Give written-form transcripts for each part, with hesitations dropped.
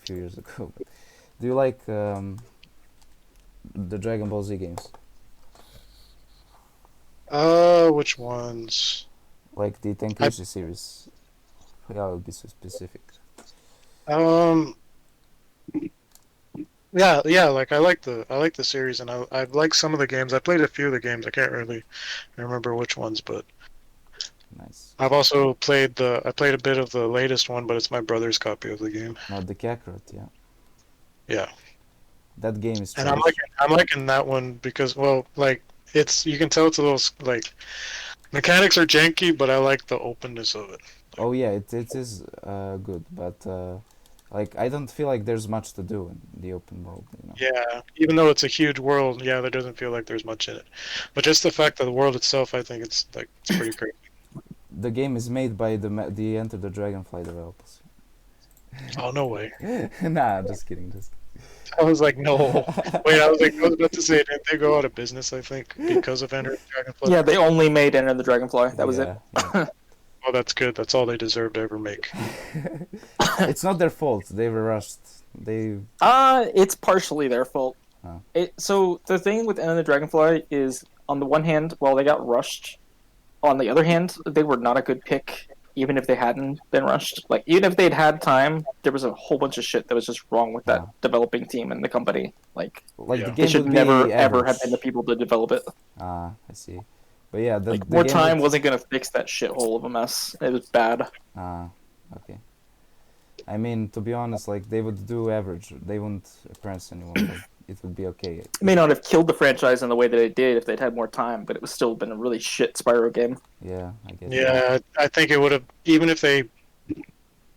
few years ago. But do you like the Dragon Ball Z games? Which ones? Like the I Tenkaichi series? Yeah, I would be so specific. um yeah, like I like the series, and I've liked some of the games. I played a few of the games. I can't really remember which ones, but Nice. I've also played a bit of the latest one, but it's my brother's copy of the game. Now the Kakarot, yeah. Yeah. That game is And I'm trash. liking I'm liking that one because, well, like, it's, you can tell it's a little like, mechanics are janky, but I like the openness of it. Like, Oh yeah, it is good, but like I don't feel like there's much to do in the open world. yeah, even though it's a huge world, yeah, there doesn't feel like there's much in it. But just the fact of the world itself, I think it's pretty great. The game is made by the Enter the Dragonfly developers. Oh, no way. Nah, just kidding. Just I was like, no. Wait, I was about to say, didn't they go out of business, I think, because of Enter the Dragonfly? Yeah, they only made Enter the Dragonfly. That was it. yeah, yeah. Oh, that's good. That's all they deserve to ever make. It's not their fault. They were rushed. They. It's partially their fault. Oh. So the thing with Enter the Dragonfly is, on the one hand, while they got rushed, on the other hand, they were not a good pick, even if they hadn't been rushed. Like, even if they'd had time, there was a whole bunch of shit that was just wrong with that Oh. developing team and the company. Like, Like Yeah. the they game should would never be ever average. have been the people to develop it. Ah, I see. But yeah, the Like, more game time would... wasn't gonna fix that shithole of a mess. It was bad. Ah, okay. I mean, to be honest, like they would do average. They wouldn't impress anyone. Like, it would be okay. It may not have killed the franchise in the way that it did if they'd had more time, but it would still been a really shit Spyro game. Yeah, I guess. Yeah, I think it would have, even if they.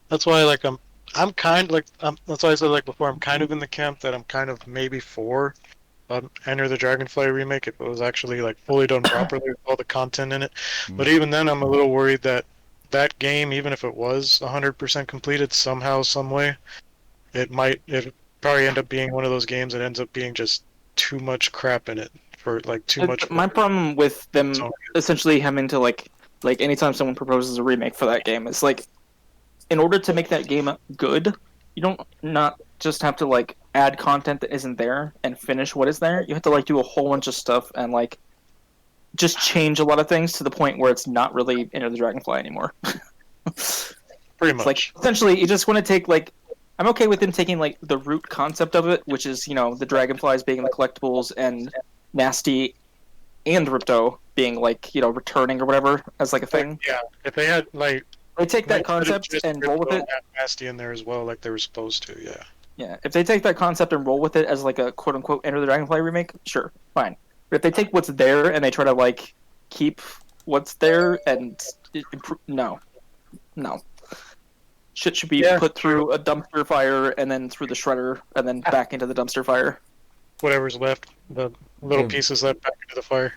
That's why, like, I'm kind like, that's why I said, like, before, I'm kind of in the camp that I'm kind of maybe for Enter the Dragonfly remake if it was actually, like, fully done properly with all the content in it. But Mm. even then, I'm a little worried that that game, even if it was 100% completed somehow, some way, it probably end up being one of those games that ends up being just too much crap in it for, like, too much. My problem with them So, essentially having to like anytime someone proposes a remake for that game, it's like, in order to make that game good, you don't not just have to like add content that isn't there and finish what is there. You have to like do a whole bunch of stuff and like just change a lot of things to the point where it's not really Enter the Dragonfly anymore. pretty It's much. like, essentially, you just want to take like, I'm okay with them taking like the root concept of it, which is, the dragonflies being the collectibles and Nasty and Ripto being like, returning or whatever as like a thing. Yeah, if they had, like, They take they that could've concept just and roll with ripped it. Matt Nasty in there as well, like they were supposed to. Yeah. Yeah, if they take that concept and roll with it as like a quote unquote Enter the Dragonfly remake, sure, fine. But if they take what's there and they try to like keep what's there and no, no. Shit should be Yeah. put through a dumpster fire and then through the shredder and then back into the dumpster fire. Whatever's left, the little Okay. pieces left back into the fire.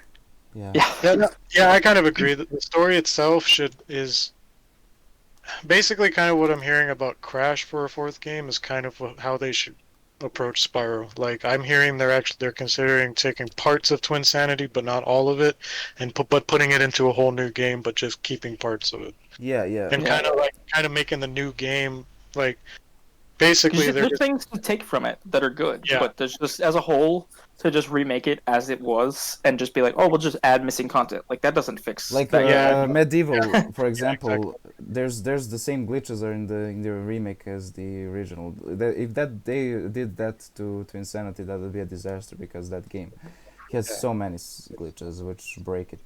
Yeah. Yeah. Yeah, yeah, I kind of agree that the story itself is basically kind of what I'm hearing about Crash for a fourth game is kind of how they should approach Spyro. Like, I'm hearing they're considering taking parts of Twin Sanity, but not all of it, and but putting it into a whole new game, but just keeping parts of it, Yeah, yeah. and Yeah. kind of making the new game like basically they're There's just, things to take from it that are good, Yeah. but there's just as a whole to just remake it as it was and just be like, oh, we'll just add missing content. Like that doesn't fix Like that. Yeah. medieval, for example, exactly. there's the same glitches are in the remake as the original. If they did that to Insanity, that would be a disaster because that game has Yeah. so many glitches which break it.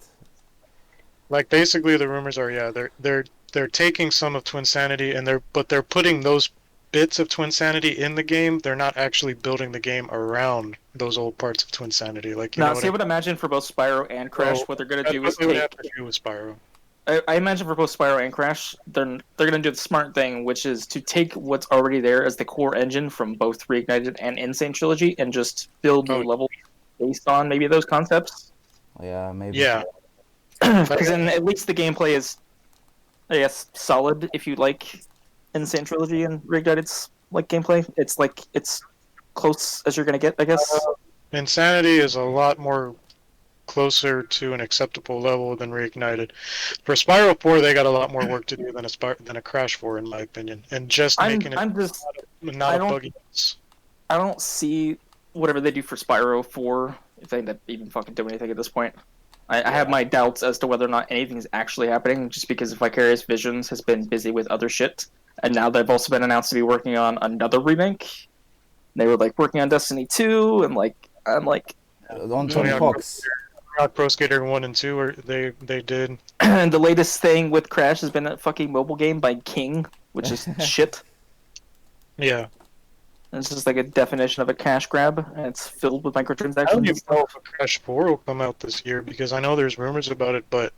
Like, basically the rumors are, yeah, they're taking some of Twin Sanity and they're putting those bits of Twin Sanity in the game. They're not actually building the game around those old parts of Twin Sanity. Like, you Now, know see, I what would imagine for both Spyro and Crash, what they're gonna that's do what is they would take. have to do with Spyro. I imagine for both Spyro and Crash, they're gonna do the smart thing, which is to take what's already there as the core engine from both Reignited and Insane Trilogy and just build new Oh. levels based on maybe those concepts. Yeah, maybe. Yeah, Because then at least the gameplay is, I guess, solid if you like Insane Trilogy and Reignited's like gameplay. It's like it's close as you're gonna get, I guess. Insanity is a lot more closer to an acceptable level than Reignited. For Spyro 4, they got a lot more work to do than a Crash 4, in my opinion. And just I'm making it I'm just not I a don't buggy mess. I don't see whatever they do for Spyro 4 if they end up even fucking doing anything at this point. I have my doubts as to whether or not anything's actually happening, just because Vicarious Visions has been busy with other shit, and now they've also been announced to be working on another remake. They were like working on Destiny 2, and I'm like, On Tony Tony Hawk Hawk's. Pro Skater 1 and 2, or they did. and the latest thing with Crash has been a fucking mobile game by King, which is shit. Yeah. It's just like a definition of a cash grab, and it's filled with I don't microtransactions. even know if a Crash 4 will come out this year because I know there's rumors about it, but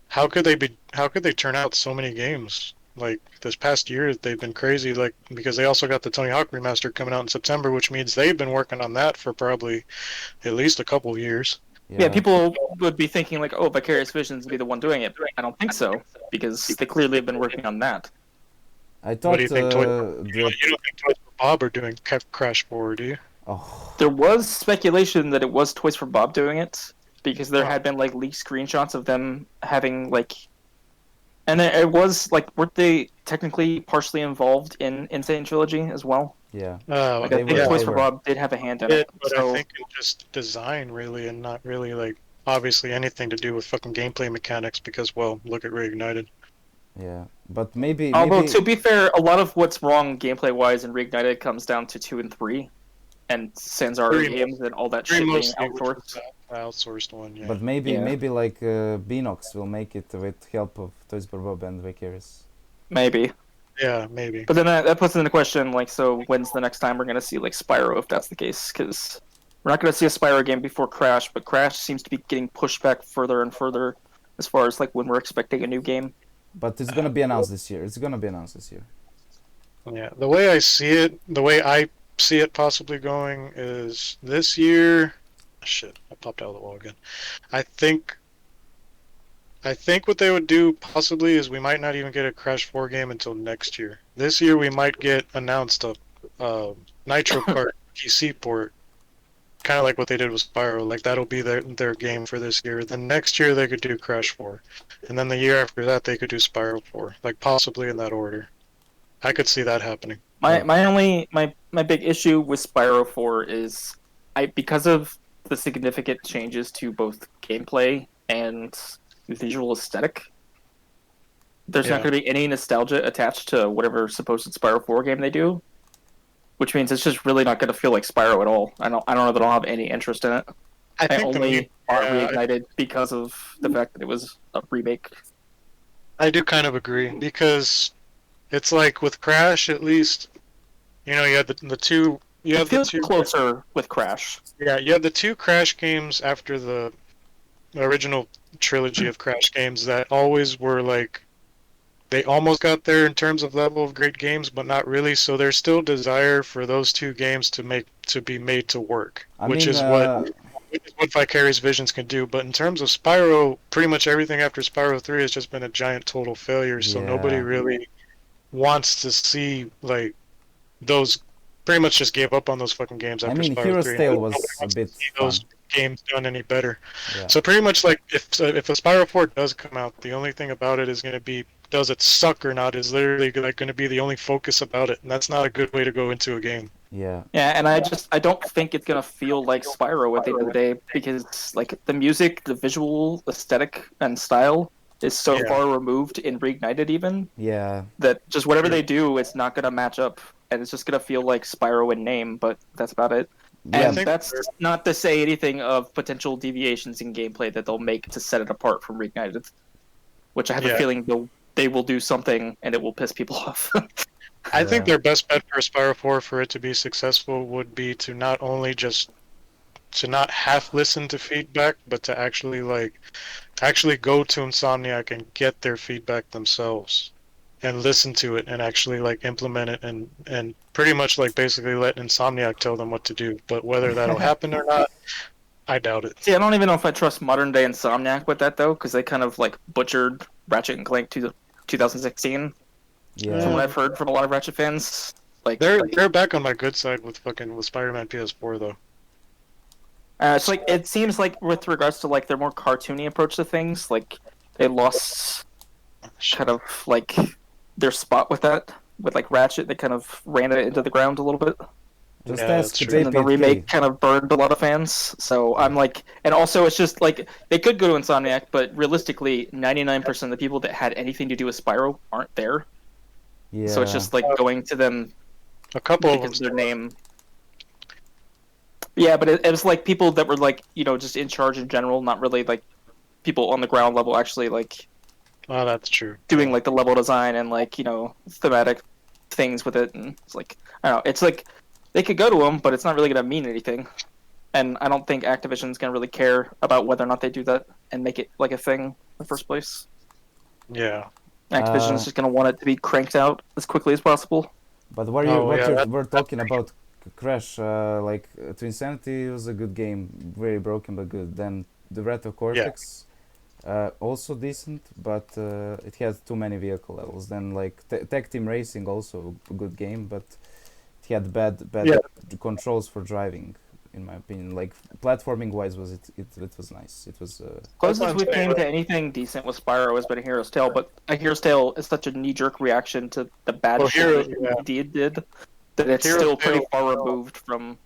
how could they turn out so many games? Like this past year they've been crazy, like because they also got the Tony Hawk remaster coming out in September, which means they've been working on that for probably at least a couple of years. Yeah, people would be thinking like, "Oh, Vicarious Visions would be the one doing it." I don't think so because they clearly have been working on that. I thought What do you think? You the don't think Toys for Bob are doing Crash 4, do you? oh There was speculation that it was Toys for Bob doing it because there had been like leaked screenshots of them having like, and it was like, weren't they technically partially involved in Insane Trilogy as well? yeah. Like They I think were- Toys they for were. Bob did have a hand in Yeah, it. but So I think in just design really, and not really like obviously anything to do with fucking gameplay mechanics because well, look at Reignited. Yeah, but maybe although maybe to be fair, a lot of what's wrong gameplay wise in Reignited comes down to 2 and 3, and Sanzaro Three games and all that Three shit being mostly, which was outsourced. the outsourced one, yeah. but maybe Yeah. maybe like Beanox will make it with help of Toys for Bob and Vicarious. Maybe. Yeah, maybe. But then that puts into question, like, so when's the next time we're going to see, like, Spyro, if that's the case? Because we're not going to see a Spyro game before Crash, but Crash seems to be getting pushed back further and further as far as, like, when we're expecting a new game. But it's gonna be announced this year. It's gonna be announced this year. Yeah, the way I see it possibly going is this year. Shit, I popped out of the wall again. I think what they would do possibly is we might not even get a Crash 4 game until next year. This year we might get announced a Nitro Kart PC port, kind of like what they did with Spyro. Like that'll be their game for this year. Then next year they could do Crash 4, and then the year after that they could do Spyro 4, like possibly in that order. I could see that happening. My big issue with Spyro 4 is because of the significant changes to both gameplay and visual aesthetic, there's not Yeah. going to be any nostalgia attached to whatever supposed Spyro 4 game they do, which means it's just really not going to feel like Spyro at all. I don't know that I'll have any interest in it. I I think only bought yeah, Reignited because of the fact that it was a remake. I do kind of agree because it's like with Crash, at least, you know, you had the two. You It have the feels two. closer with Crash. Yeah, you had the two Crash games after the original trilogy of Crash games that always were like they almost got there in terms of level of great games, but not really. So there's still desire for those two games to be made to work, I which mean, is what Vicarious Visions can do. But in terms of Spyro, pretty much everything after Spyro 3 has just been a giant total failure. So nobody Yeah. really wants to see like those. Pretty much just gave up on those fucking games I after mean, Spyro Hero's 3. Tale Nobody was a wants to bit see fun. those games done any better. Yeah. So pretty much like if a Spyro 4 does come out, the only thing about it is going to be does it suck or not is literally like going to be the only focus about it, and that's not a good way to go into a game. Yeah. Yeah, and I don't think it's gonna feel like Spyro at the end of the day because like the music, the visual aesthetic and style is so Yeah. far removed in Reignited even Yeah. that just whatever they do, it's not gonna match up, and it's just gonna feel like Spyro in name, but that's about it. Yeah. And think that's they're- not to say anything of potential deviations in gameplay that they'll make to set it apart from Reignited, which I have a Yeah. feeling they will do something and it will piss people off. I think Yeah. their best bet for a Spyro 4 for it to be successful would be to not only just to not half listen to feedback, but to actually go to Insomniac and get their feedback themselves and listen to it and actually like implement it and pretty much like basically let Insomniac tell them what to do. But whether that'll happen or not, I doubt it. See, I don't even know if I trust modern day Insomniac with that though, because they kind of like butchered Ratchet and Clank to 2016. From what Yeah. I've heard from a lot of Ratchet fans, like They're back on my good side with Spider-Man PS4 though. it's like it seems like with regards to like their more cartoony approach to things, like they lost kind of like their spot with that. with like Ratchet, they kind of ran it into the ground a little bit. Just Yeah, ask that's true. And then the JP8K. remake kind of burned a lot of fans. So I'm like, and also it's just like they could go to Insomniac, but realistically, 99% of the people that had anything to do with Spyro aren't there. Yeah. So it's just like going to them A couple of them because their still name. Yeah, but it was like people that were like, just in charge in general, not really like people on the ground level actually like Oh, that's true. doing like the level design and like thematic things with it. And it's like, I don't know, it's like they could go to them, but it's not really going to mean anything. And I don't think Activision's going to really care about whether or not they do that and make it like a thing in the first place. Yeah. Activision's just going to want it to be cranked out as quickly as possible. But what we're talking about Crash, Twin Sanity was a good game, very broken but good. Then the Retro Cortex, also decent, but it had too many vehicle levels. Then like Tech Team Racing, also a good game, but it had bad controls for driving, in my opinion. Like platforming wise, it was nice. It was closest we've came to anything decent with Spyro has been a Hero's Tale, but a Hero's Tale is such a knee-jerk reaction to the bad shit that did that it's still pretty far removed from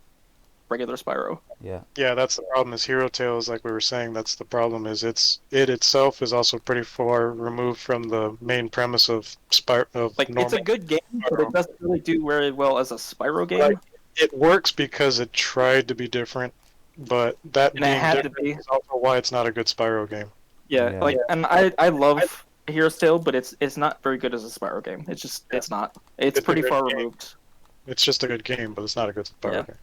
regular Spyro. Yeah, that's the problem. Is Hero Tales, like we were saying, that's the problem. Is it itself is also pretty far removed from the main premise of Spyro. Like it's a good game, but it doesn't really do very well as a Spyro game. Like, it works because it tried to be different, but that being different is also why it's not a good Spyro game. Yeah. Like, and I love Hero's Tale, but it's not very good as a Spyro game. It's just it's not. It's pretty far removed. It's just a good game, but it's not a good Spyro game.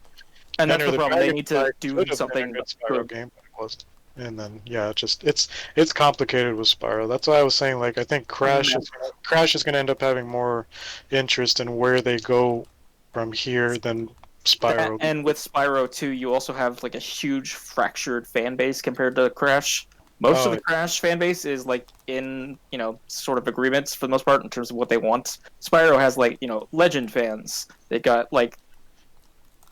And that's the problem. They need to do something good Spyro game, but it wasn't. And then it's complicated with Spyro. That's why I was saying, like, I think Crash is going to end up having more interest in where they go from here than Spyro. And with Spyro too, you also have like a huge fractured fan base compared to Crash. Most of the Crash fan base is like in sort of agreements for the most part in terms of what they want. Spyro has like Legend fans. They got like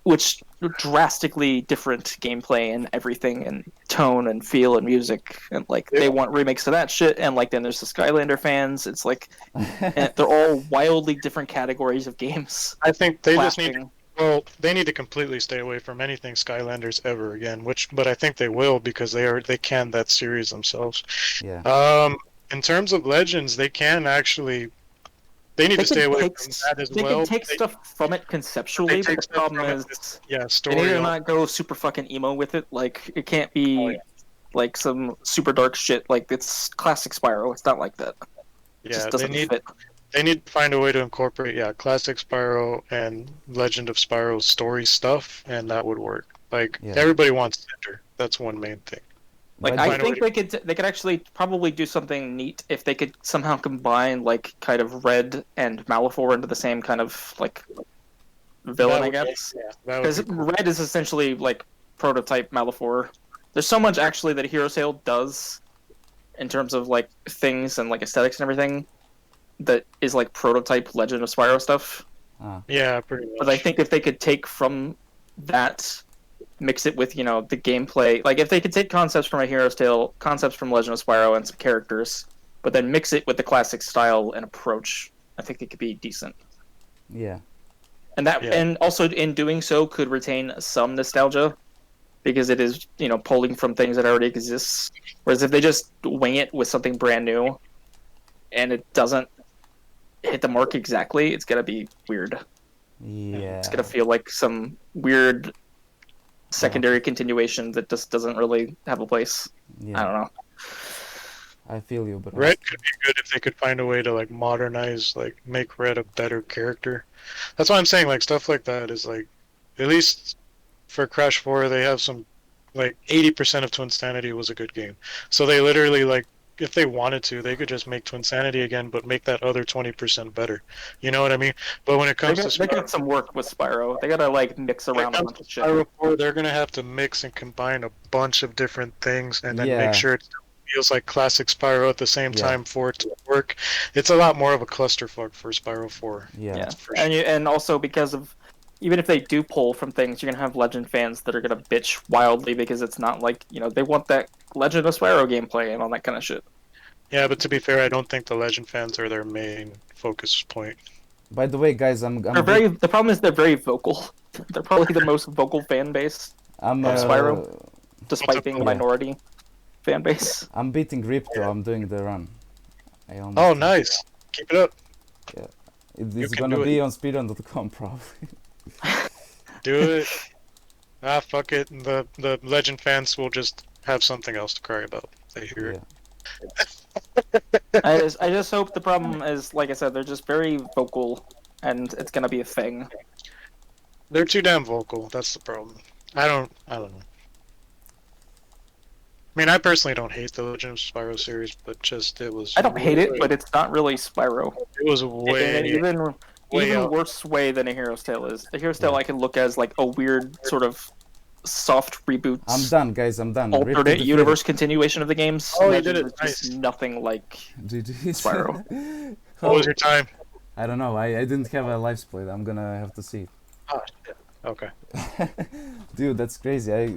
which drastically different gameplay and everything and tone and feel and music and like they want remakes of that shit. And like then there's the Skylander fans. It's like they're all wildly different categories of games. I think they just need they need to completely stay away from anything Skylanders ever again, but I think they will because they can that series themselves. Yeah. In terms of Legends, they can actually they need to stay away from that as well. They can take stuff from it conceptually, but the problem is story. They need to not go super fucking emo with it. Like it can't be like some super dark shit. Like it's classic Spyro. It's not like that. It just doesn't fit. They need to find a way to incorporate, classic Spyro and Legend of Spyro story stuff, and that would work. Like everybody wants Cinder. That's one main thing. Like I think they could actually probably do something neat if they could somehow combine like kind of Red and Malefor into the same kind of like villain, I guess. Because Red is essentially like prototype Malefor. There's so much actually that Hero's Tale does in terms of like things and like aesthetics and everything that is like prototype Legend of Spyro stuff. Yeah, pretty much. But I think if they could take from that, mix it with the gameplay, like if they could take concepts from a Hero's Tale, concepts from Legend of Spyro, and some characters, but then mix it with the classic style and approach, I think it could be decent. Yeah. And also in doing so could retain some nostalgia because it is pulling from things that already exist. Whereas if they just wing it with something brand new and it doesn't hit the mark exactly, it's gonna be weird. Yeah. It's gonna feel like some weird secondary continuation that just doesn't really have a place. I don't know. I feel you, but Red could be good if they could find a way to like modernize, like make Red a better character. That's why I'm saying like stuff like that is like, at least for Crash 4 they have some like 80% of Twin Sanity was a good game. So they literally like if they wanted to, they could just make Twin Sanity again, but make that other 20% better. You know what I mean? But when it comes to Spyro, they got some work with Spyro. They gotta like mix around a bunch of shit. Spyro 4, they're gonna have to mix and combine a bunch of different things, and then make sure it feels like classic Spyro at the same time for it to work. It's a lot more of a clusterfuck for Spyro 4. Yeah. And also because of even if they do pull from things, you're gonna have Legend fans that are gonna bitch wildly because it's not like they want that Legend of Spyro gameplay and all that kind of shit. Yeah, but to be fair, I don't think the Legend fans are their main focus point. By the way, guys, They're very. The problem is they're very vocal. They're probably the most vocal fan base I'm of Spyro, despite up, being a yeah. minority fan base. I'm beating Ripto. I'm doing the run. I almost Oh, nice. Keep it up. It's can gonna do it. be on speedrun.com probably. Do it. Fuck it. The legend fans will just have something else to cry about. They hear it. I just hope the problem is, like I said, they're just very vocal, and it's gonna be a thing. They're too damn vocal. That's the problem. I don't know. I mean, I personally don't hate the Legend of Spyro series, but just it was. I don't hate it, but it's not really Spyro. It was In way. an even out. worse way than a Hero's Tale is. A Hero's Tale I can look as like a weird sort of soft reboot. I'm done, guys. I'm done. Alternate universe continuation of the games. Oh, you Legend did it. is just Nice. nothing like GG. Spyro. What was your time? I don't know. I didn't have a live split. I'm gonna have to see. Oh, shit. Okay. Dude, that's crazy. I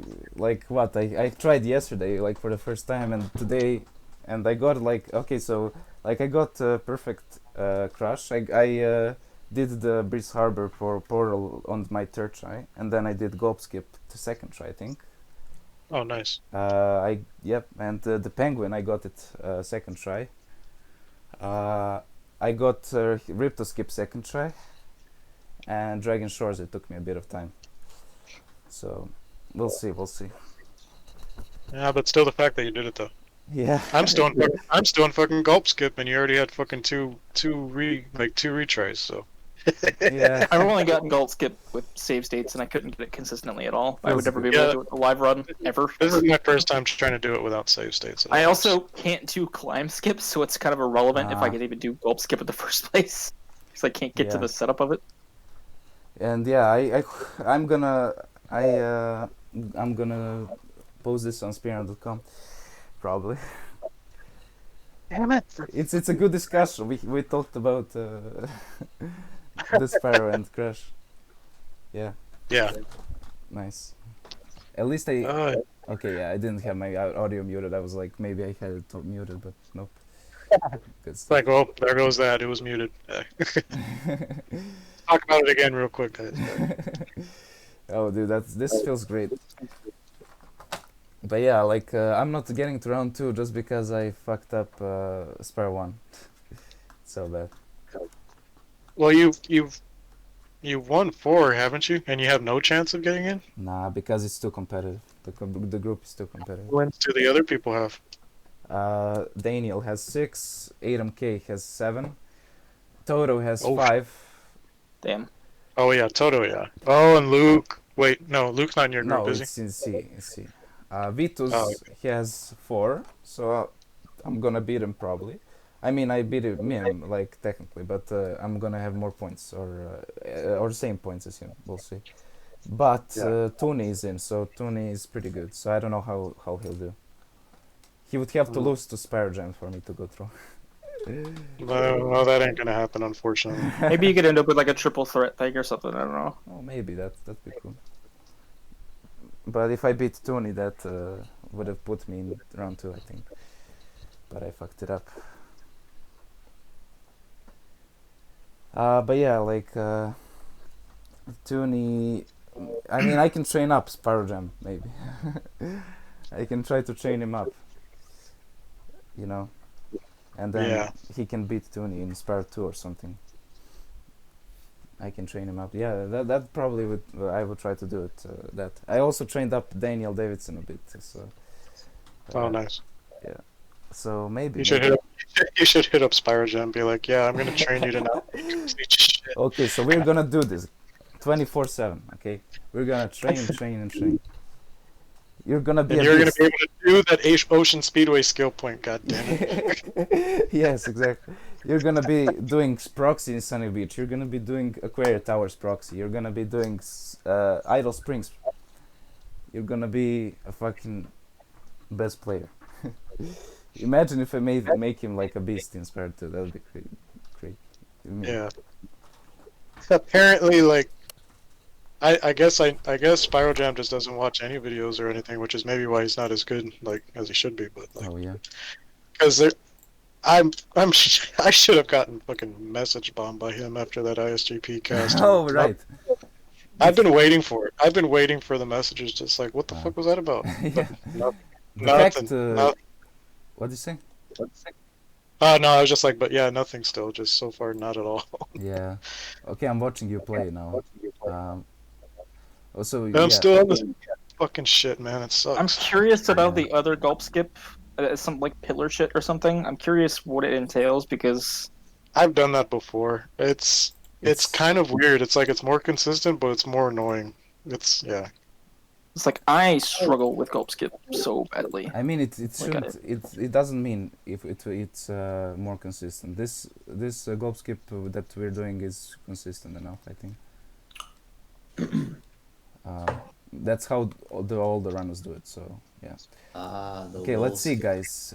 tried yesterday like for the first time and today, and I got like okay, so like I got perfect crush. I did the Breeze Harbor for Portal on my third try, and then I did Gulp Skip the second try, I think. Oh, nice. And the Penguin I got it second try. I got Ripto Skip second try. And Dragon Shores, it took me a bit of time. So, we'll see. Yeah, but still, the fact that you did it though. Yeah. I'm still in fucking Gulp Skip, and you already had fucking two retries. So. Yeah. I've only gotten Gulp Skip with save states, and I couldn't get it consistently at all. I would never be able to do it with a live run ever. This is my first time trying to do it without save states. I also can't do climb skips, so it's kind of irrelevant if I could even do Gulp Skip in the first place, because I can't get to the setup of it. And yeah, I'm gonna post this on Spyro.com probably. Damn it! It's a good discussion. We talked about the Spyro and Crash. Yeah. Yeah. Nice. At least I. Okay, yeah, I didn't have my audio muted. I was like, maybe I had it muted, but nope. It's like, well, there goes that. It was muted. Talk about it again real quick, guys. Oh, dude, this feels great. But yeah, like I'm not getting to round 2 just because I fucked up Spyro 1. So bad. Well, you've won 4, haven't you? And you have no chance of getting in? Nah, because it's too competitive. The group is too competitive. What wins do the other people have? Daniel has 6, Adam K has 7, Toto has 5. Damn. Oh yeah, Toto, yeah. Oh, and Luke. Wait, no, Luke's not in your group, No, is he? it's in C. It's C. Vitus, he has 4, so I'm gonna beat him probably. I mean, I beat him like technically, but I'm gonna have more points or same points as him. We'll see. But Tony is in, so Tony is pretty good. So I don't know how he'll do. He would have to lose to Spyro Jam for me to go through. Well, that ain't gonna happen, unfortunately. Maybe you could end up with like a triple threat thing or something. I don't know. Oh, maybe that'd be cool. But if I beat Tony, that would have put me in round 2, I think. But I fucked it up. But yeah, like Tony. I mean, I can train up Spyro Jam, maybe. I can try to train him up. You know, and then he can beat Tony in Spyro 2 or something. I can train him up. Yeah, that probably would. I would try to do it. That I also trained up Daniel Davidson a bit. So. Oh, nice. Yeah. So maybe. You should hit up Spyro Jam and be like, yeah, I'm gonna train you to not make complete shit. Okay, so we're gonna do this 24/7. Okay, we're gonna train. You're gonna be. And you're gonna be able to do that Ocean Speedway skill point. God damn it. Yes, exactly. You're gonna be doing proxy in Sunny Beach. You're gonna be doing Aquaria Towers proxy. You're gonna be doing Idle Springs. You're gonna be a fucking best player. Imagine if I make him like a beast in Spyro 2. That would be great. Yeah. Apparently, like, I guess Spyro Jam just doesn't watch any videos or anything, which is maybe why he's not as good like as he should be. But like, oh yeah, because I should have gotten fucking message bombed by him after that ISGP cast. Oh right. I've been waiting for it. I've been waiting for the messages, just like, what the fuck was that about? Yeah. But no, The nothing. fact. What do you say? Oh no, I was just like, but yeah, nothing still. Just so far, not at all. Yeah. Okay, I'm watching you play now. Also, And I'm yeah. still on this fucking shit, man. It I'm sucks. curious about Yeah. the other gulp skip, some like pillar shit or something. I'm curious what it entails because I've done that before. It's kind of weird. It's like it's more consistent, but it's more annoying. It's yeah. it's like I struggle with gulp skip so badly. I mean, it Like, shouldn't. It doesn't mean if it's more consistent. This goal skip that we're doing is consistent enough, I think. That's how all the runners do it. So yeah. The Okay, let's see, wolves. guys.